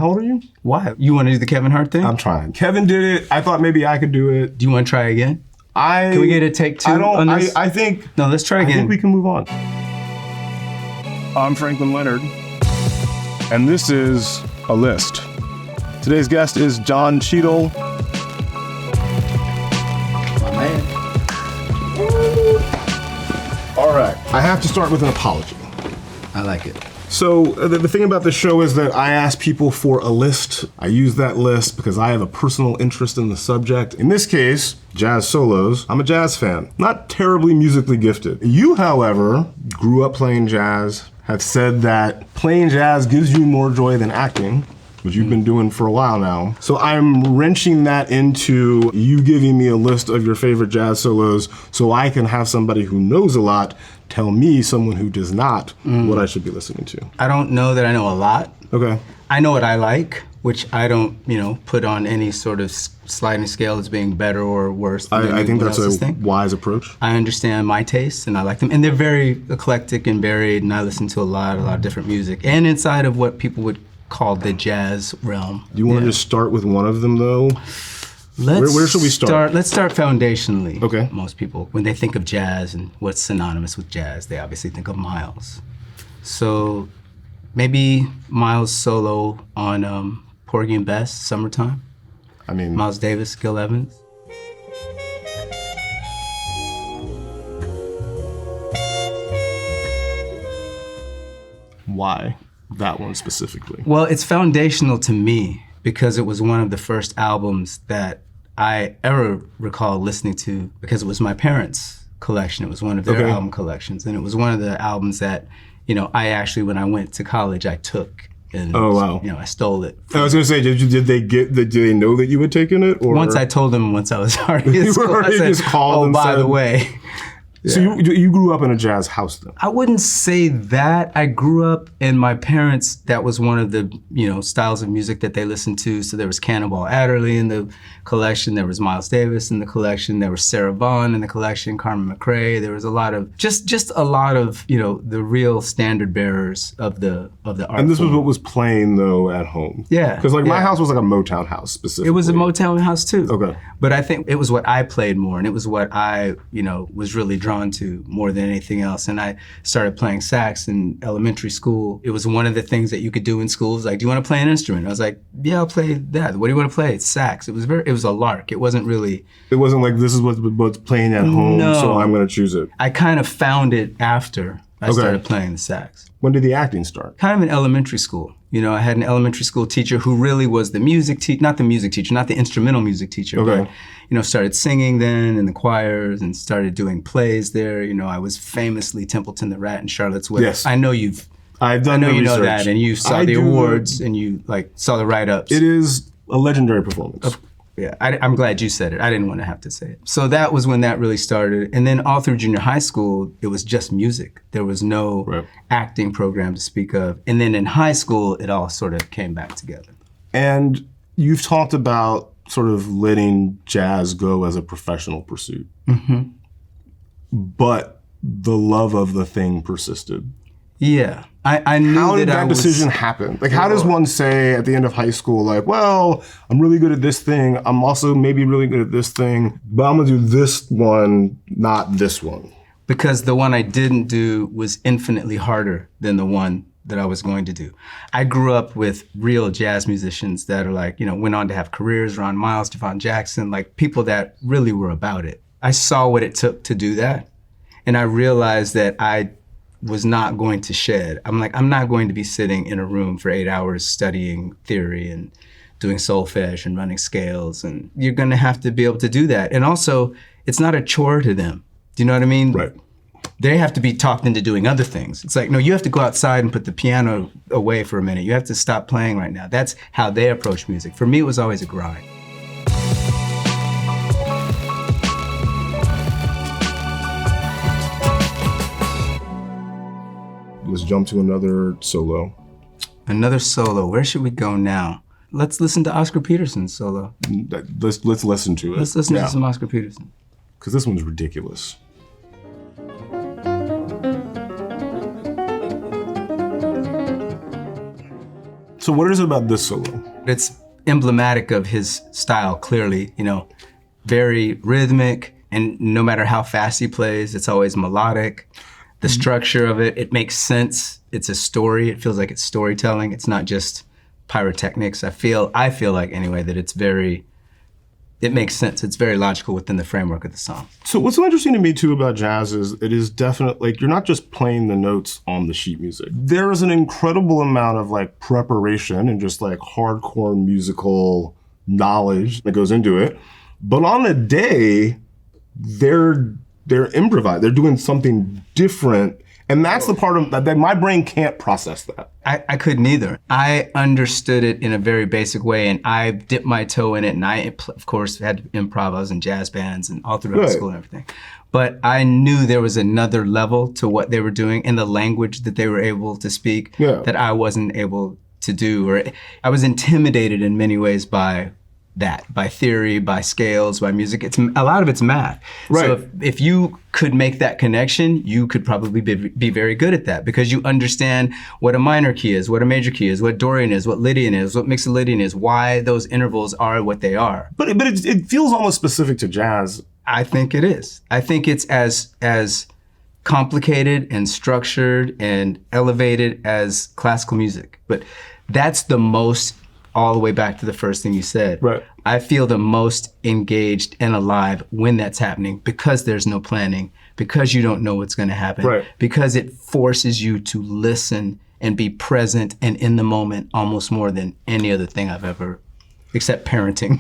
How old are you? Why? You want to do the Kevin Hart thing? I'm trying. Kevin did it. I thought maybe I could do it. Do you want to try again? Can we get a take two on this? I think... No, let's try again. I think we can move on. I'm Franklin Leonard, and this is A List. Today's guest is Don Cheadle. All right, I have to start with an apology. I like it. So the thing about this show is that I ask people for a list. I use that list because I have a personal interest in the subject. In this case, jazz solos. I'm a jazz fan, not terribly musically gifted. You, however, grew up playing jazz, have said that playing jazz gives you more joy than acting, which you've been doing for a while now. So I'm wrenching that into you giving me a list of your favorite jazz solos so I can have somebody who knows a lot tell me, someone who does not, what I should be listening to. I don't know that I know a lot. Okay. I know what I like, which I don't, put on any sort of sliding scale as being better or worse than I think that's a think. wise approach. I understand my tastes and I like them. And they're very eclectic and varied, and I listen to a lot of different music. And inside of what people would call the jazz realm. Do you want to just start with one of them, though? Where should we start? Let's start foundationally. Okay. Most people, when they think of jazz and what's synonymous with jazz, they obviously think of Miles. So maybe Miles' solo on Porgy and Bess, Summertime. I mean, Miles Davis, Gil Evans. why that one specifically? Well, it's foundational to me because it was one of the first albums that I ever recall listening to because it was my parents' collection. It was one of their album collections. And it was one of the albums that, I actually, when I went to college, I took. And, I stole it. I was going to say, did they know that you had taken it? Or? Once I told them, once I was already in school, I said, just called by the way. So you grew up in a jazz house then? I wouldn't say that. I grew up and my parents, that was one of the, styles of music that they listened to. So there was Cannonball Adderley in the collection, there was Miles Davis in the collection, there was Sarah Vaughan in the collection, Carmen McRae. There was a lot of, just a lot of, the real standard bearers of the art And this form. was what was playing though at home? Yeah. Because my house was like a Motown house specifically. It was a Motown house too. Okay. But I think it was what I played more and it was what I, was really drawn to more than anything else. And I started playing sax in elementary school. It was one of the things that you could do in school. It was like, do you want to play an instrument? I was like, yeah, I'll play that. What do you want to play? It's sax. It was a lark. It wasn't really. It wasn't like this is what's playing at home, so I'm going to choose it. I kind of found it after I started playing the sax. When did the acting start? Kind of in elementary school. I had an elementary school teacher who really was the music teacher, not the instrumental music teacher, but, started singing then in the choirs and started doing plays there. I was famously Templeton the Rat and Charlotte's Web. Yes. I know I've done the research. know that and you saw the awards and you saw the write-ups. It is a legendary performance. Yeah, I'm glad you said it. I didn't want to have to say it. So that was when that really started. And then all through junior high school, it was just music. There was no acting program to speak of. And then in high school, it all sort of came back together. And you've talked about sort of letting jazz go as a professional pursuit. Mm-hmm. But the love of the thing persisted. Yeah. I knew how did that decision happen? Like, how does one say at the end of high school, like, well, I'm really good at this thing. I'm also maybe really good at this thing, but I'm gonna do this one, not this one. Because the one I didn't do was infinitely harder than the one that I was going to do. I grew up with real jazz musicians that are like, went on to have careers, Ron Miles, Devon Jackson, like people that really were about it. I saw what it took to do that. And I realized that I was not going to shed. I'm like, I'm not going to be sitting in a room for 8 hours studying theory and doing solfege and running scales. And you're gonna have to be able to do that. And also, it's not a chore to them. Do you know what I mean? Right. They have to be talked into doing other things. It's like, no, you have to go outside and put the piano away for a minute. You have to stop playing right now. That's how they approach music. For me, it was always a grind. Let's jump to another solo. Another solo. Where should we go now? Let's listen to Oscar Peterson's solo. Let's listen to it. Let's listen to some Oscar Peterson. Because this one's ridiculous. So what is it about this solo? It's emblematic of his style, clearly, very rhythmic, and no matter how fast he plays, it's always melodic. The structure of it makes sense. It's a story. It feels like it's storytelling. It's not just pyrotechnics. I feel like anyway that it makes sense. It's very logical within the framework of the song. So what's so interesting to me too about jazz is it is definitely, like, you're not just playing the notes on the sheet music. There is an incredible amount of like preparation and just like hardcore musical knowledge that goes into it. But on the day, they're improvised. They're doing something different. And that's the part of that my brain can't process that. I couldn't either. I understood it in a very basic way, and I dipped my toe in it, and I, of course, had improv. I was in jazz bands and all throughout school and everything. But I knew there was another level to what they were doing and the language that they were able to speak that I wasn't able to do. Or I was intimidated in many ways by that, by theory, by scales, by music. A lot of it's math. Right. So if you could make that connection, you could probably be very good at that because you understand what a minor key is, what a major key is, what Dorian is, what Lydian is, what Mixolydian is, why those intervals are what they are. But it feels almost specific to jazz. I think it is. I think it's as complicated and structured and elevated as classical music. But that's the most, all the way back to the first thing you said. Right. I feel the most engaged and alive when that's happening because there's no planning, because you don't know what's going to happen, right. Because it forces you to listen and be present and in the moment almost more than any other thing I've ever, except parenting.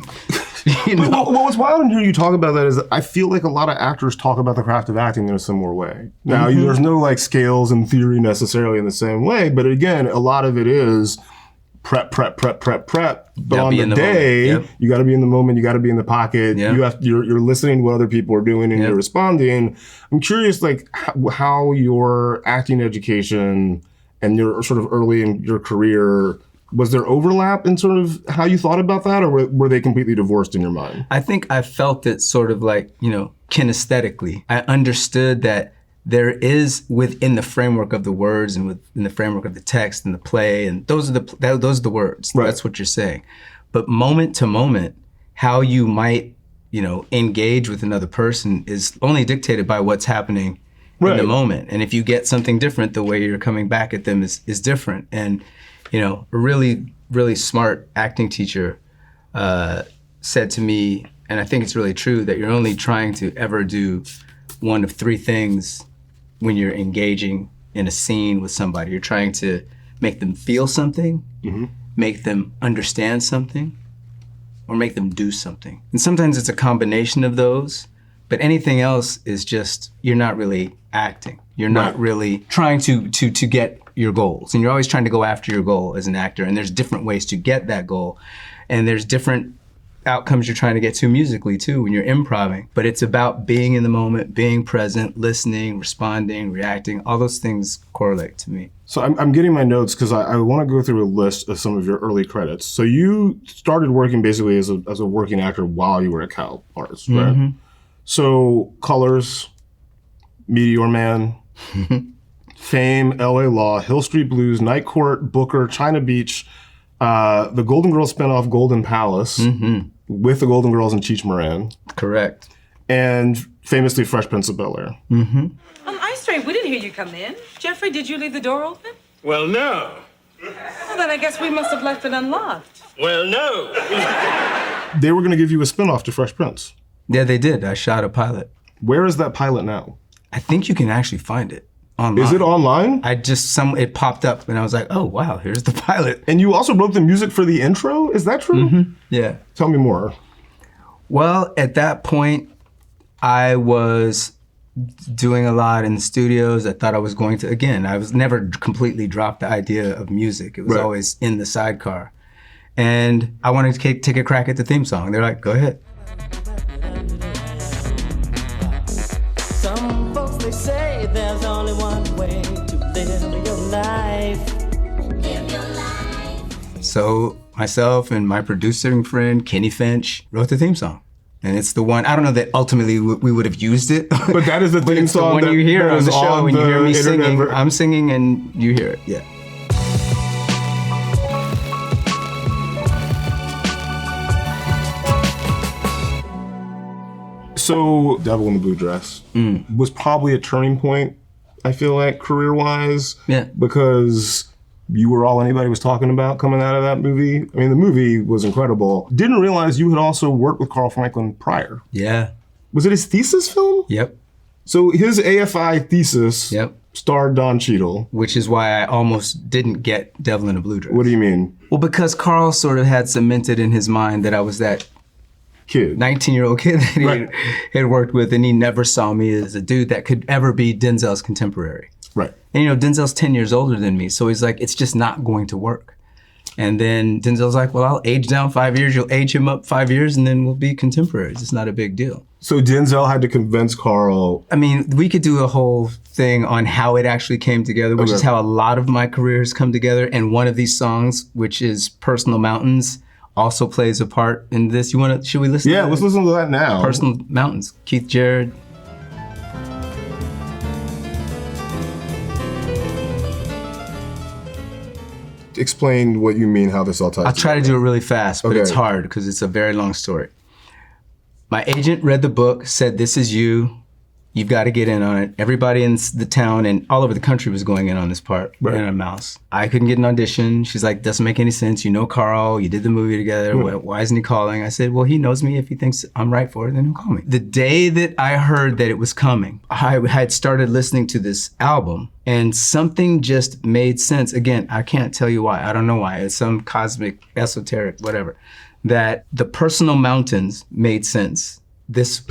Well, what's wild in hearing you talk about that is that I feel like a lot of actors talk about the craft of acting in a similar way. Now, there's no like scales and theory necessarily in the same way, but again, a lot of it is prep. But on the day, you got to be in the moment. You got to be in the pocket. Yep. You're listening to what other people are doing and you're responding. I'm curious, like how your acting education and your sort of early in your career, was there overlap in sort of how you thought about that, or were they completely divorced in your mind? I think I felt it sort of like, kinesthetically. I understood that there is within the framework of the words and within the framework of the text and the play, and those are the words. Right. That's what you're saying. But moment to moment, how you might, engage with another person is only dictated by what's happening in the moment. And if you get something different, the way you're coming back at them is different. And a really, really smart acting teacher said to me, and I think it's really true, that you're only trying to ever do one of three things when you're engaging in a scene with somebody. You're trying to make them feel something, make them understand something, or make them do something. And sometimes it's a combination of those, but anything else is just, you're not really acting. You're not really trying to get your goals. And you're always trying to go after your goal as an actor. And there's different ways to get that goal. And there's different outcomes you're trying to get to musically too when you're improvising. But it's about being in the moment, being present, listening, responding, reacting. All those things correlate to me. So I'm getting my notes because I want to go through a list of some of your early credits. So you started working basically as a working actor while you were at Cal Arts, right? So Colors, Meteor Man, Fame, LA Law, Hill Street Blues, Night Court, Booker, China Beach, the Golden Girls spinoff Golden Palace with the Golden Girls and Cheech Marin. Correct. And famously Fresh Prince of Bel-Air. Ice Ray, we didn't hear you come in. Jeffrey, did you leave the door open? Well, no. Well, then I guess we must have left it unlocked. Well, no. They were going to give you a spinoff to Fresh Prince. Yeah, they did. I shot a pilot. Where is that pilot now? I think you can actually find it online. Is it online? It popped up and I was like, oh wow, here's the pilot. And you also wrote the music for the intro? Is that true? Yeah. Tell me more. Well, at that point, I was doing a lot in the studios. I thought I was going to, again, I was never completely dropped the idea of music. It was always in the sidecar. And I wanted to take a crack at the theme song. They're like, go ahead. Some folks, they say there's only one way to live your life. Live your life. So myself and my producing friend, Kenny Finch, wrote the theme song. And it's the one, I don't know that ultimately we would have used it. But that is the theme song. But it's the one you hear on the show when you hear me singing. Internet. I'm singing and you hear it, yeah. So Devil in the Blue Dress was probably a turning point, I feel like, career-wise. Yeah. Because you were all anybody was talking about coming out of that movie. I mean, the movie was incredible. Didn't realize you had also worked with Carl Franklin prior. Yeah. Was it his thesis film? Yep. So his AFI thesis starred Don Cheadle. Which is why I almost didn't get Devil in a Blue Dress. What do you mean? Well, because Carl sort of had cemented in his mind that I was that Kid. 19-year-old kid that he had worked with, and he never saw me as a dude that could ever be Denzel's contemporary. Right. And you know, Denzel's 10 years older than me, so he's like, it's just not going to work. And then Denzel's like, well, I'll age down 5 years, you'll age him up 5 years, and then we'll be contemporaries. It's not a big deal. So Denzel had to convince Carl. I mean, we could do a whole thing on how it actually came together, which is how a lot of my career has come together. And one of these songs, which is Personal Mountains, also plays a part in this. Should we listen to that? Yeah, let's listen to that now. Personal Mountains, Keith Jarrett. Explain what you mean, how this all ties I'll try to do it really fast, but it's Okay. hard because it's a very long story. My agent read the book, said, this is you. You've got to get in on it. Everybody in the town and all over the country was going in on this part, Right. in a mouse. I couldn't get an audition. She's like, doesn't make any sense. You know Carl, you did the movie together. Why isn't he calling? I said, well, he knows me. If he thinks I'm right for it, then he'll call me. The day that I heard that it was coming, I had started listening to this album and something just made sense. Again, I can't tell you why. I don't know why. It's some cosmic, esoteric, whatever. That the Personal Mountains made sense.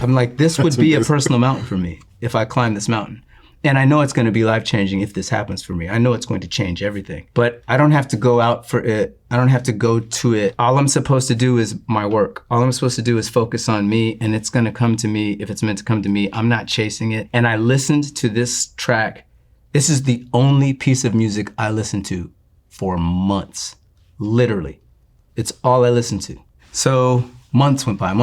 I'm like, this would be a personal mountain for me if I climb this mountain. And I know it's going to be life-changing if this happens for me. I know it's going to change everything. But I don't have to go out for it. I don't have to go to it. All I'm supposed to do is my work. All I'm supposed to do is focus on me, and it's going to come to me if it's meant to come to me. I'm not chasing it. And I listened to this track. This is the only piece of music I listened to for months. Literally. It's all I listened to. So months went by.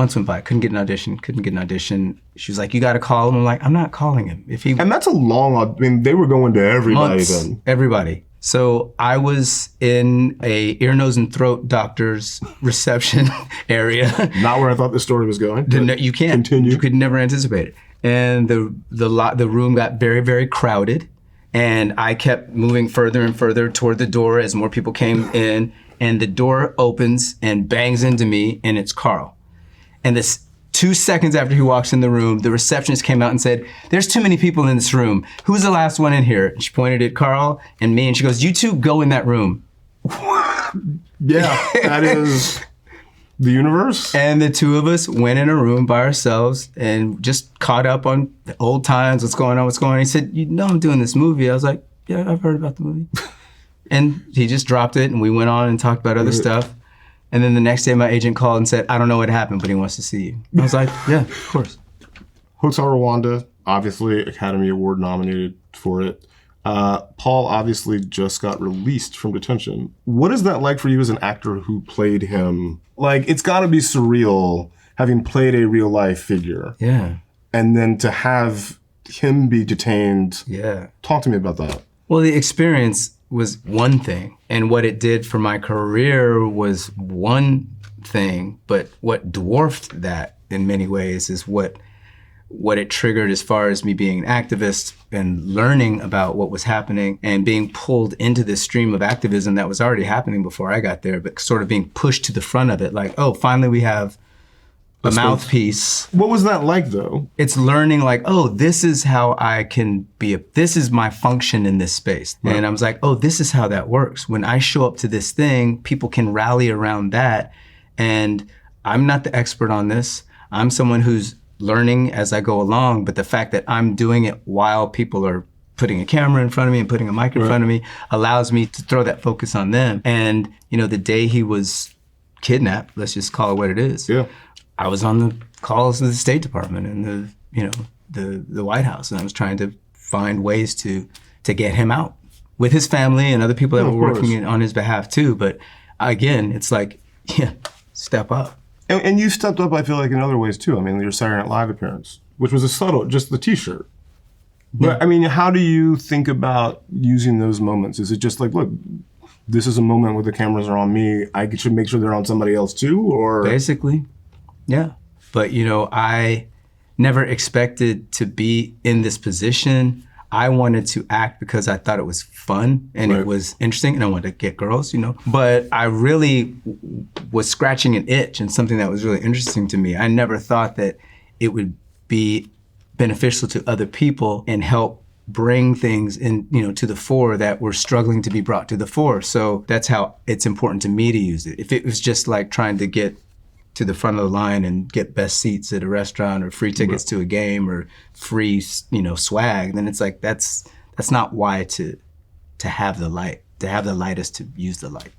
Couldn't get an audition. She was like, you got to call him. I'm like, I'm not calling him. And that's a long, I mean, they were going to everybody months, then. Everybody. So I was in a ear, nose, and throat doctor's reception area. Not where I thought the story was going. You can't. Continue. You could never anticipate it. And the room got very, very crowded. And I kept moving further and further toward the door as more people came in. And the door opens and bangs into me, and it's Carl. And this 2 seconds after he walks in the room, the receptionist came out and said, there's too many people in this room. Who's the last one in here? And she pointed at Carl and me, and she goes, you two go in that room. Yeah, that is the universe. And the two of us went in a room by ourselves and just caught up on the old times, what's going on. He said, you know I'm doing this movie. I was like, yeah, I've heard about the movie. And he just dropped it, and we went on and talked about other stuff. And then the next day, my agent called and said, I don't know what happened, but he wants to see you. I was like, yeah, of course. Hotel Rwanda, obviously Academy Award nominated for it. Paul obviously just got released from detention. What is that like for you as an actor who played him? Like, it's got to be surreal having played a real life figure. Yeah. And then to have him be detained. Yeah. Talk to me about that. Well, the experience was one thing, and what it did for my career was one thing, but what dwarfed that in many ways is what it triggered as far as me being an activist and learning about what was happening and being pulled into this stream of activism that was already happening before I got there, but sort of being pushed to the front of it, like, oh, finally we have a mouthpiece. What was that like, though? It's learning like, oh, this is how I can this is my function in this space. Right. And I was like, oh, this is how that works. When I show up to this thing, people can rally around that. And I'm not the expert on this. I'm someone who's learning as I go along, but the fact that I'm doing it while people are putting a camera in front of me and putting a mic in front of me allows me to throw that focus on them. And, you know, the day he was kidnapped, let's just call it what it is. Yeah. I was on the calls of the State Department and the White House, and I was trying to find ways to get him out with his family and other people that were working on his behalf too. But again, it's like, yeah, step up. And you stepped up, I feel like, in other ways too. I mean, your Saturday Night Live appearance, which was a subtle, just the T-shirt. Yeah. But I mean, how do you think about using those moments? Is it just like, look, this is a moment where the cameras are on me, I should make sure they're on somebody else too, or? Basically. Yeah. But, you know, never expected to be in this position. I wanted to act because I thought it was fun and it was interesting and I wanted to get girls, you know. But I really was scratching an itch and something that was really interesting to me. I never thought that it would be beneficial to other people and help bring things in, you know, to the fore that were struggling to be brought to the fore. So that's how it's important to me to use it. If it was just like trying to get to the front of the line and get best seats at a restaurant or free tickets to a game or free, you know, swag, then it's like that's not why to have the light. To have the light is to use the light.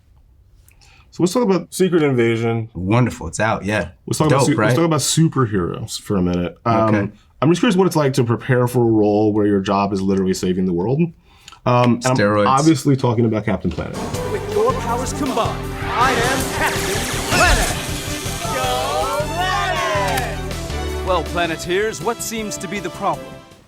So let's talk about Secret Invasion. Wonderful, it's out, yeah. Let's talk about superheroes for a minute. Okay. I'm just curious what it's like to prepare for a role where your job is literally saving the world. Steroids. I'm obviously talking about Captain Planet. With your powers combined, I am Captain Planet! Well, Planeteers, what seems to be the problem?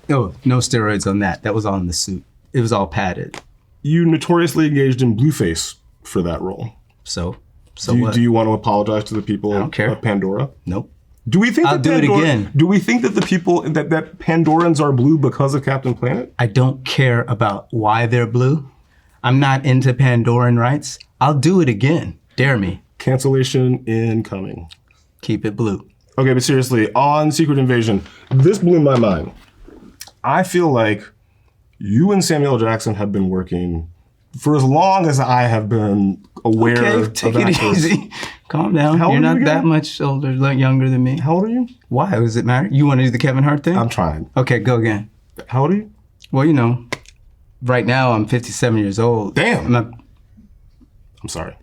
Oh, no steroids on that. That was all in the suit. It was all padded. You notoriously engaged in blueface for that role. So Do you want to apologize to the people I don't care. of Pandora? Nope. Do we think I'll do it again. Do we think that the people that Pandorans are blue because of Captain Planet? I don't care about why they're blue. I'm not into Pandoran rights. I'll do it again. Dare me. Cancellation incoming. Keep it blue. Okay, but seriously, on Secret Invasion, this blew my mind. I feel like you and Samuel Jackson have been working for as long as I have been aware of take it actors. easy. Calm down. How old You're are you not again? that much older, like younger than me. How old are you? Why? Does it matter? You want to do the Kevin Hart thing? I'm trying. Okay, go again. How old are you? Well, you know, right now I'm 57 years old. Damn. I'm sorry.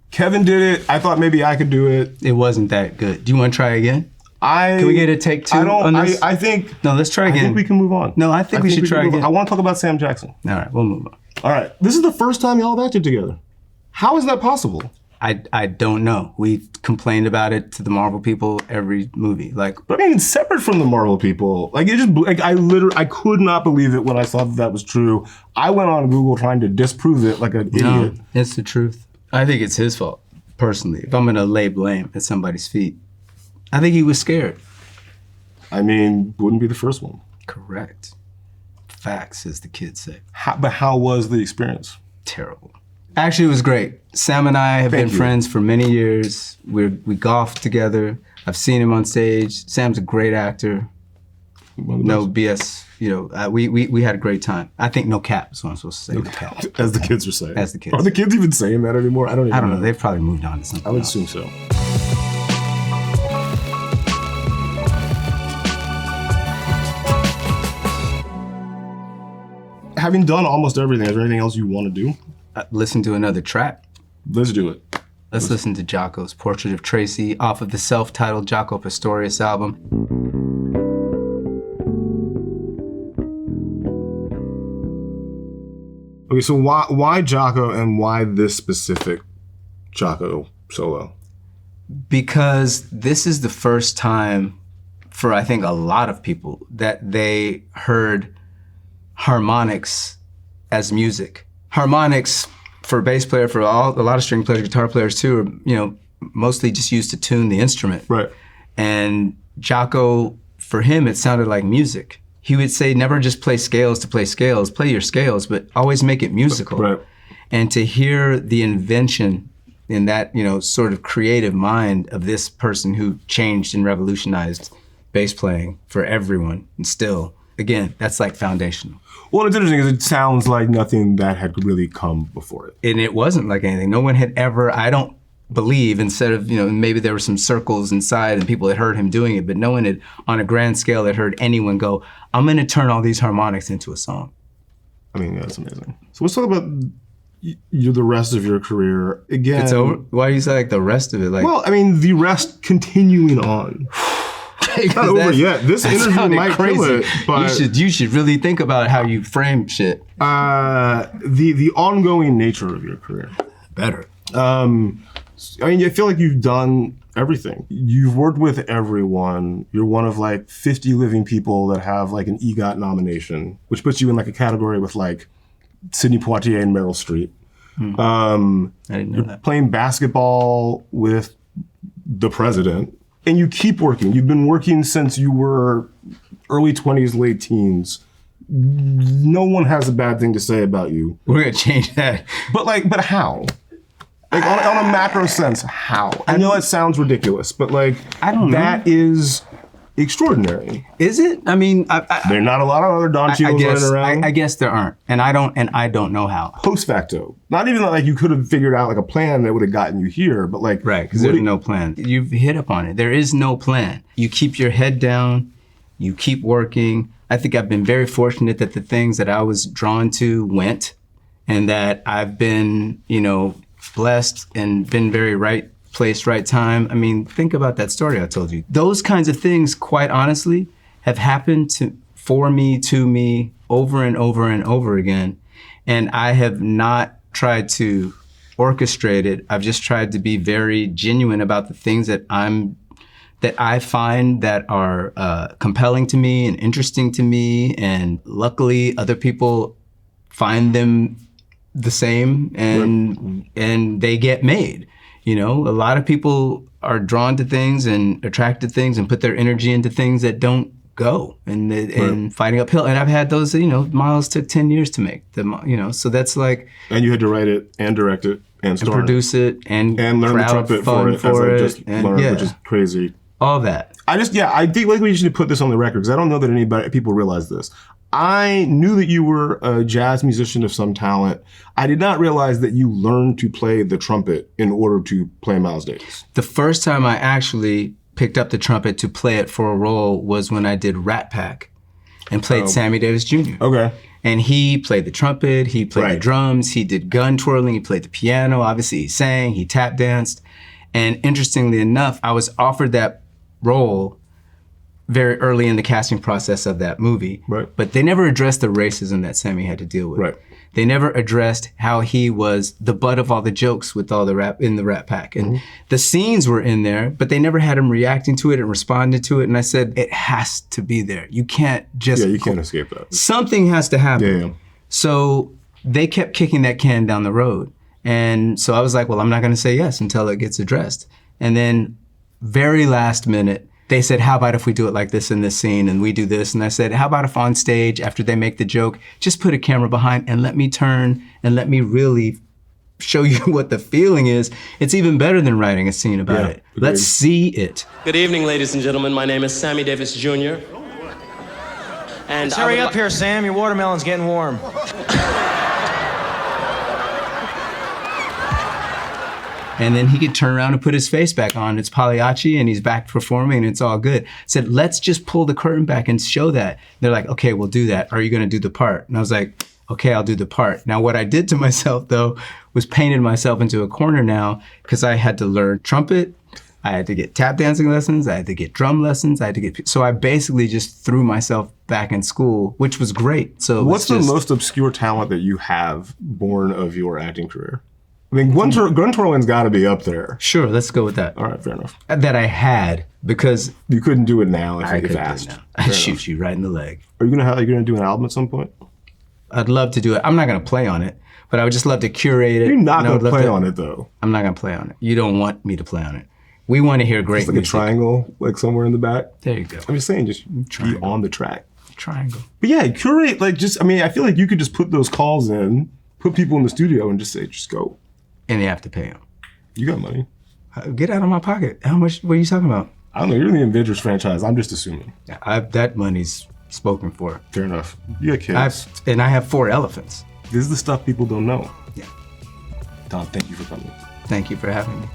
Kevin did it. I thought maybe I could do it. It wasn't that good. Do you want to try again? Can we get a take two on this? I think. No, let's try again. I think we can move on. No, I think we should try can move again. on. I want to talk about Sam Jackson. All right, we'll move on. All right. This is the first time y'all have acted together. How is that possible? I don't know. We complained about it to the Marvel people every movie. Like, But I mean, separate from the Marvel people, like it just, like I could not believe it when I saw that was true. I went on Google trying to disprove it like an no, idiot. it's the truth. I think it's his fault, personally. If I'm gonna lay blame at somebody's feet, I think he was scared. I mean, wouldn't be the first one. Correct. Facts, as the kids say. But how was the experience? Terrible. Actually, it was great. Sam and I have been friends for many years. We golfed together. I've seen him on stage. Sam's a great actor. No BS. You know, we had a great time. I think no cap is what I'm supposed to say. No cap. As the kids are saying. As the kids. Are the kids even saying that anymore? I don't know. They've probably moved on to something I would else. assume so. Having done almost everything, is there anything else you want to do? Listen to another track. Let's do it. Let's listen to Jaco's Portrait of Tracy off of the self-titled Jaco Pastorius album. Okay, so why Jaco and why this specific Jaco solo? Because this is the first time for, I think, a lot of people that they heard harmonics as music. Harmonics for a bass player, for a lot of string players, guitar players too, are, you know, mostly just used to tune the instrument. Right. And Jaco, for him, it sounded like music. He would say, never just play scales to play scales, play your scales, but always make it musical. Right. And to hear the invention in that, you know, sort of creative mind of this person who changed and revolutionized bass playing for everyone, and still, again, that's like foundational. Well, it's interesting because it sounds like nothing that had really come before it. And it wasn't like anything. No one had ever, I don't believe, instead of, you know, maybe there were some circles inside and people had heard him doing it, but no one had, on a grand scale, had heard anyone go, I'm gonna turn all these harmonics into a song. I mean, that's amazing. So let's talk about the rest of your career. Again, It's over? Why do you say like the rest of it? Like, well, I mean, the rest continuing on. It's not over yet. This interview might kill it, but you should really think about how you frame shit. The ongoing nature of your career. Better. I mean, I feel like you've done everything. You've worked with everyone. You're one of like 50 living people that have like an EGOT nomination, which puts you in like a category with like Sidney Poitier and Meryl Streep. I didn't know that. Playing basketball with the president. And you keep working. You've been working since you were early 20s, late teens. No one has a bad thing to say about you. We're gonna change that. But how? Like on a macro sense, how? I know it sounds ridiculous, but like I don't know. That is extraordinary. Is it? I mean, There are not a lot of other Don Cheadles running around. I guess there aren't, and I don't know how. Post facto, not even like you could have figured out like a plan that would have gotten you here, but like Right, because there's no plan. You've hit upon it. There is no plan. You keep your head down. You keep working. I think I've been very fortunate that the things that I was drawn to went, and that I've been, blessed and been very right place, right time. I mean, think about that story I told you. Those kinds of things, quite honestly, have happened to me, over and over and over again. And I have not tried to orchestrate it. I've just tried to be very genuine about the things that I find that are compelling to me and interesting to me. And luckily, other people find them the same, and they get made. A lot of people are drawn to things and attracted to things and put their energy into things that don't go and fighting uphill. And I've had those, Miles took 10 years to make so that's like. And you had to write it and direct it and star produce it and learn the trumpet for it, which is crazy. All that. I think like we should put this on the record because I don't know that people realize this. I knew that you were a jazz musician of some talent. I did not realize that you learned to play the trumpet in order to play Miles Davis. The first time I actually picked up the trumpet to play it for a role was when I did Rat Pack and played Sammy Davis Jr. Okay. And he played the trumpet, he played the drums, he did gun twirling, he played the piano, obviously he sang, he tap danced. And interestingly enough, I was offered that role very early in the casting process of that movie. Right. But they never addressed the racism that Sammy had to deal with. Right. They never addressed how he was the butt of all the jokes with all the rap in the Rat Pack. And the scenes were in there, but they never had him reacting to it and responding to it. And I said, it has to be there. You can't just... Yeah, you can't escape that. Something has to happen. Yeah. So they kept kicking that can down the road. And so I was like, well, I'm not going to say yes until it gets addressed. And then very last minute, they said, how about if we do it like this in this scene and we do this? And I said, how about if on stage, after they make the joke, just put a camera behind and let me turn and let me really show you what the feeling is. It's even better than writing a scene about it. Agreed. Let's see it. Good evening, ladies and gentlemen. My name is Sammy Davis Jr. And hurry up here, Sam. Your watermelon's getting warm. And then he could turn around and put his face back on. It's Pagliacci and he's back performing and it's all good. I said, let's just pull the curtain back and show that. They're like, okay, we'll do that. Are you gonna do the part? And I was like, okay, I'll do the part. Now what I did to myself though, was painted myself into a corner now because I had to learn trumpet. I had to get tap dancing lessons. I had to get drum lessons. So I basically just threw myself back in school, which was great. So what's the most obscure talent that you have born of your acting career? I mean, gun twirling's got to be up there. Sure, let's go with that. All right, fair enough. That I had because you couldn't do it now if asked. I'd shoot you right in the leg. Are you gonna do an album at some point? I'd love to do it. I'm not gonna play on it, but I would just love to curate it. You're not gonna play on it though. I'm not gonna play on it. You don't want me to play on it. We want to hear great just like music. A triangle, like somewhere in the back. There you go. I'm just saying, just be on the track. Triangle. But yeah, curate I feel like you could just put those calls in, put people in the studio, and just say, just go. And they have to pay them. You got money. Get out of my pocket. How much? What are you talking about? I don't know. You're in the Avengers franchise. I'm just assuming. That money's spoken for. Fair enough. You got kids. I have 4 elephants. This is the stuff people don't know. Yeah. Don, thank you for coming. Thank you for having me.